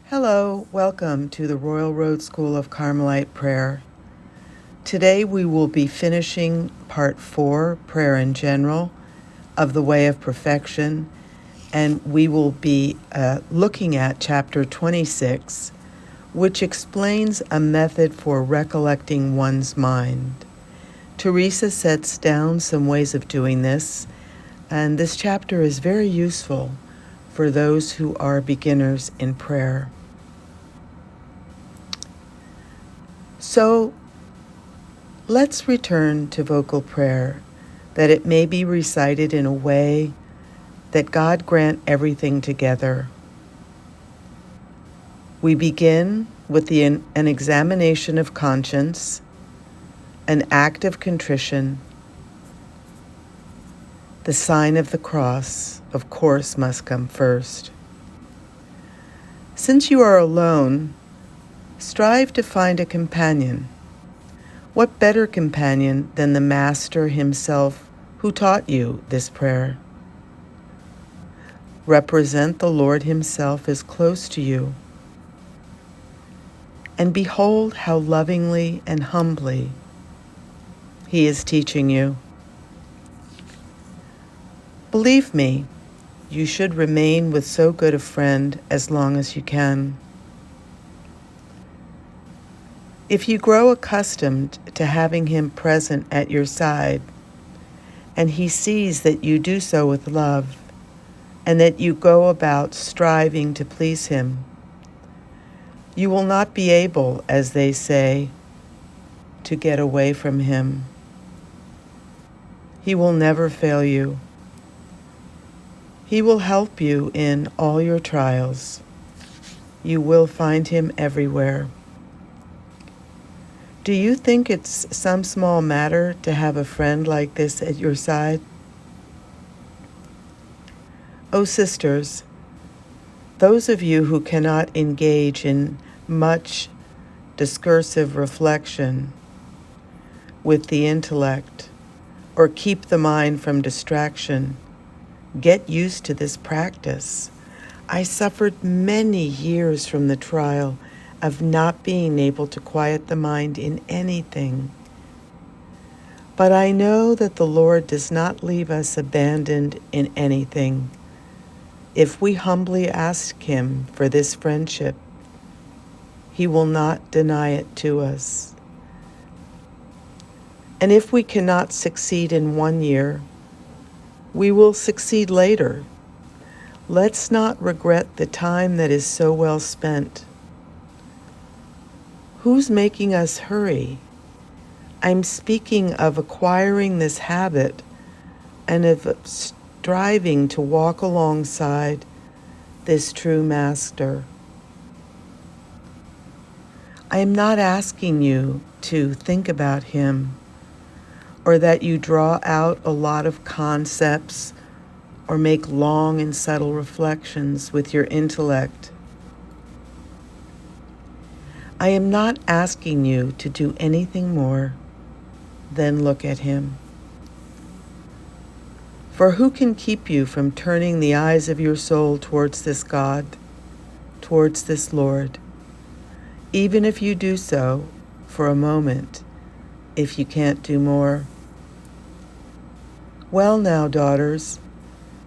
Hello, welcome to the Royal Road School of Carmelite Prayer. Today we will be finishing Part 4, Prayer in General, of the Way of Perfection, and we will be looking at Chapter 26, which explains a method for recollecting one's mind. Teresa sets down some ways of doing this, and this chapter is very useful for those who are beginners in prayer. So, let's return to vocal prayer, that it may be recited in a way that God grant everything together. We begin with an examination of conscience, an act of contrition. The sign of the cross, of course, must come first. Since you are alone, strive to find a companion. What better companion than the Master himself who taught you this prayer? Represent the Lord himself as close to you, and behold how lovingly and humbly he is teaching you. Believe me, you should remain with so good a friend as long as you can. If you grow accustomed to having him present at your side, and he sees that you do so with love, and that you go about striving to please him, you will not be able, as they say, to get away from him. He will never fail you. He will help you in all your trials. You will find him everywhere. Do you think it's some small matter to have a friend like this at your side? Oh, sisters, those of you who cannot engage in much discursive reflection with the intellect or keep the mind from distraction, get used to this practice. I suffered many years from the trial of not being able to quiet the mind in anything. But I know that the Lord does not leave us abandoned in anything. If we humbly ask him for this friendship, he will not deny it to us. And if we cannot succeed in 1 year, we will succeed later. Let's not regret the time that is so well spent. Who's making us hurry? I'm speaking of acquiring this habit and of striving to walk alongside this true Master. I am not asking you to think about him or that you draw out a lot of concepts or make long and subtle reflections with your intellect. I am not asking you to do anything more than look at him. For who can keep you from turning the eyes of your soul towards this God, towards this Lord, even if you do so for a moment, if you can't do more? Well now, daughters,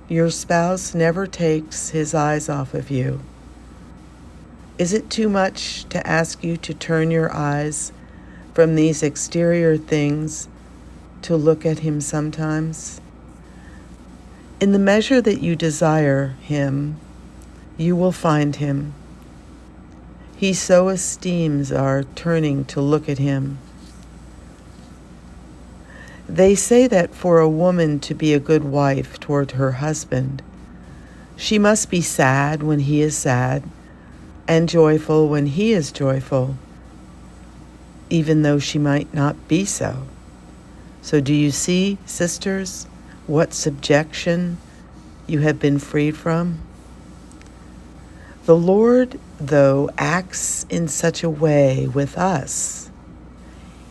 your spouse never takes his eyes off of you. Is it too much to ask you to turn your eyes from these exterior things to look at him sometimes? In the measure that you desire him, you will find him. He so esteems our turning to look at him. They say that for a woman to be a good wife toward her husband, she must be sad when he is sad, and joyful when he is joyful, even though she might not be so. So do you see, sisters, what subjection you have been freed from? The Lord, though, acts in such a way with us.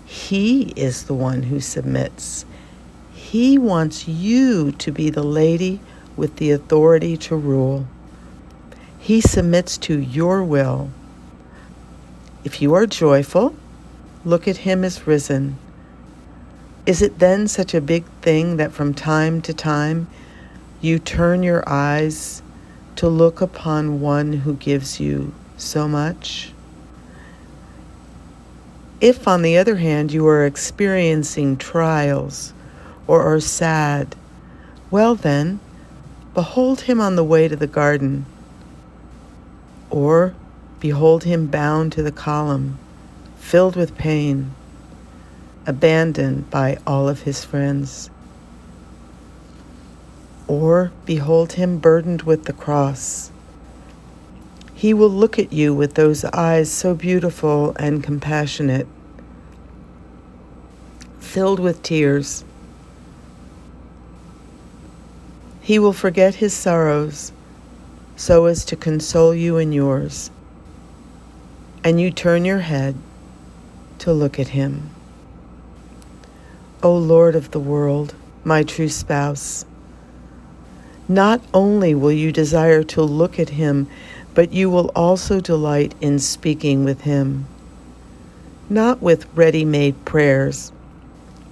He is the one who submits. He wants you to be the lady with the authority to rule. He submits to your will. If you are joyful, look at him as risen. Is it then such a big thing that from time to time you turn your eyes to look upon one who gives you so much? If, on the other hand, you are experiencing trials or are sad, well then, behold him on the way to the garden, or behold him bound to the column, filled with pain, abandoned by all of his friends. Or behold him burdened with the cross. He will look at you with those eyes so beautiful and compassionate, filled with tears. He will forget his sorrows so as to console you in yours, and you turn your head to look at him. O Lord of the world, my true spouse, not only will you desire to look at him, but you will also delight in speaking with him, not with ready-made prayers,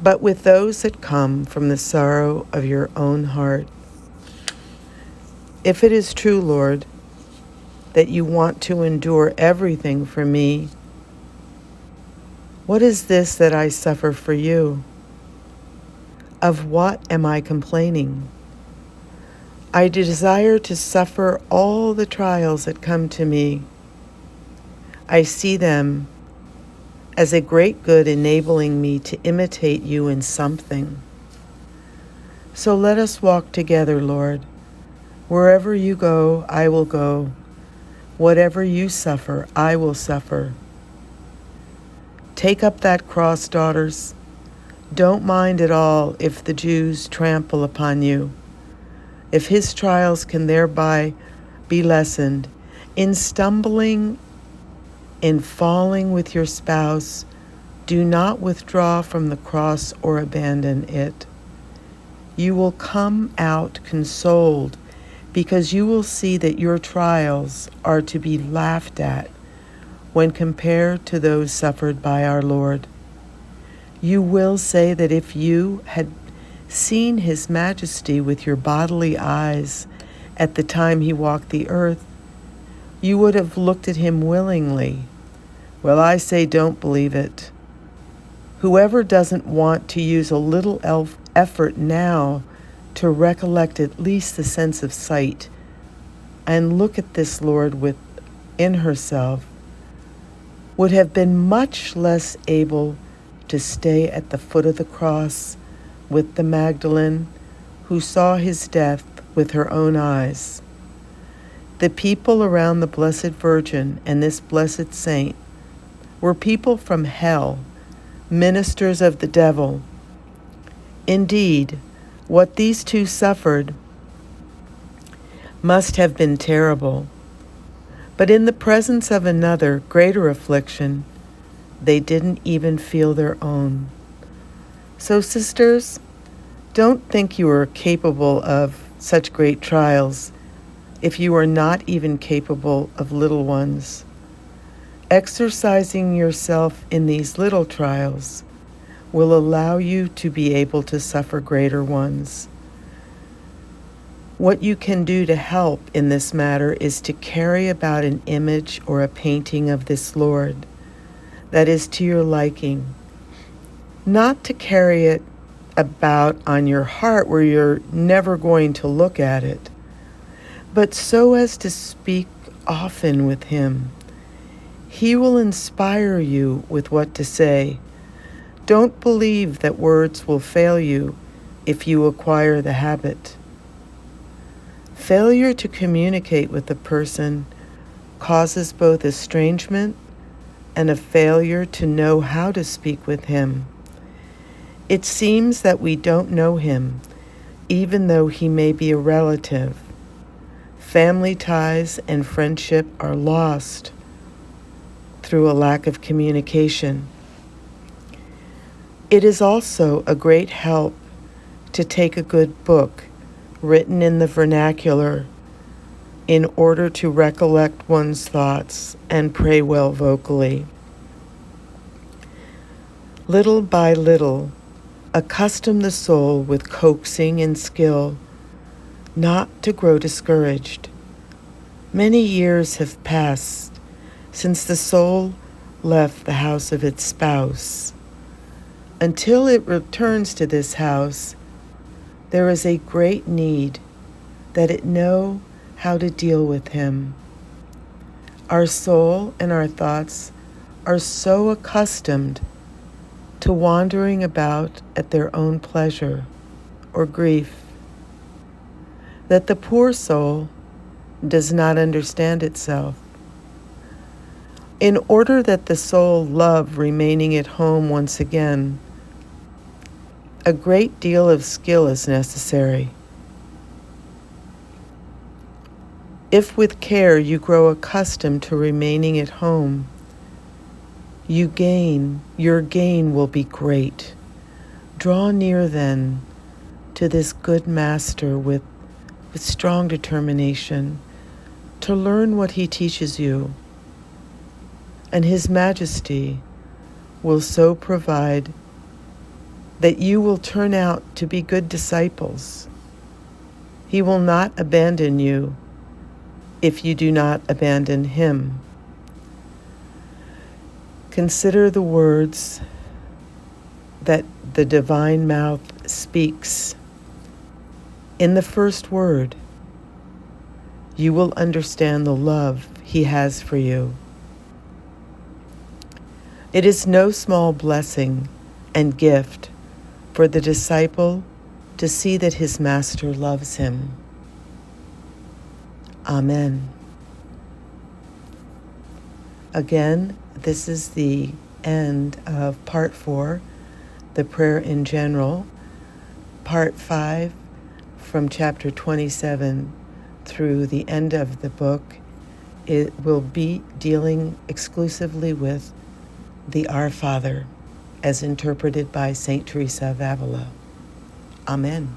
but with those that come from the sorrow of your own heart. If it is true, Lord, that you want to endure everything for me, what is this that I suffer for you? Of what am I complaining? I desire to suffer all the trials that come to me. I see them as a great good enabling me to imitate you in something. So let us walk together, Lord. Wherever you go, I will go. Whatever you suffer, I will suffer. Take up that cross, daughters. Don't mind at all if the Jews trample upon you. If his trials can thereby be lessened, in stumbling, in falling with your spouse, do not withdraw from the cross or abandon it. You will come out consoled because you will see that your trials are to be laughed at when compared to those suffered by our Lord. You will say that if you had seen his majesty with your bodily eyes at the time he walked the earth, you would have looked at him willingly. Well, I say don't believe it. Whoever doesn't want to use a little effort now to recollect at least the sense of sight and look at this Lord within herself would have been much less able to stay at the foot of the cross with the Magdalene who saw his death with her own eyes. The people around the Blessed Virgin and this blessed saint were people from hell, ministers of the devil. Indeed, what these two suffered must have been terrible, but in the presence of another, greater affliction, they didn't even feel their own. So, sisters, don't think you are capable of such great trials if you are not even capable of little ones. Exercising yourself in these little trials will allow you to be able to suffer greater ones. What you can do to help in this matter is to carry about an image or a painting of this Lord that is to your liking. Not to carry it about on your heart where you're never going to look at it, but so as to speak often with him. He will inspire you with what to say. Don't believe that words will fail you if you acquire the habit. Failure to communicate with a person causes both estrangement and a failure to know how to speak with him. It seems that we don't know him, even though he may be a relative. Family ties and friendship are lost through a lack of communication. It is also a great help to take a good book written in the vernacular in order to recollect one's thoughts and pray well vocally. Little by little, accustom the soul with coaxing and skill, not to grow discouraged. Many years have passed since the soul left the house of its spouse. Until it returns to this house, there is a great need that it know how to deal with him. Our soul and our thoughts are so accustomed to wandering about at their own pleasure or grief that the poor soul does not understand itself. In order that the soul love remaining at home once again, a great deal of skill is necessary. If with care you grow accustomed to remaining at home, your gain will be great. Draw near then to this good master with strong determination to learn what he teaches you, and his majesty will so provide that you will turn out to be good disciples. He will not abandon you if you do not abandon him. Consider the words that the divine mouth speaks. In the first word, you will understand the love he has for you. It is no small blessing and gift for the disciple to see that his master loves him. Amen. Again, this is the end of Part 4, the prayer in general. Part 5, from chapter 27 through the end of the book, it will be dealing exclusively with the Our Father, as interpreted by Saint Teresa of Avila. Amen.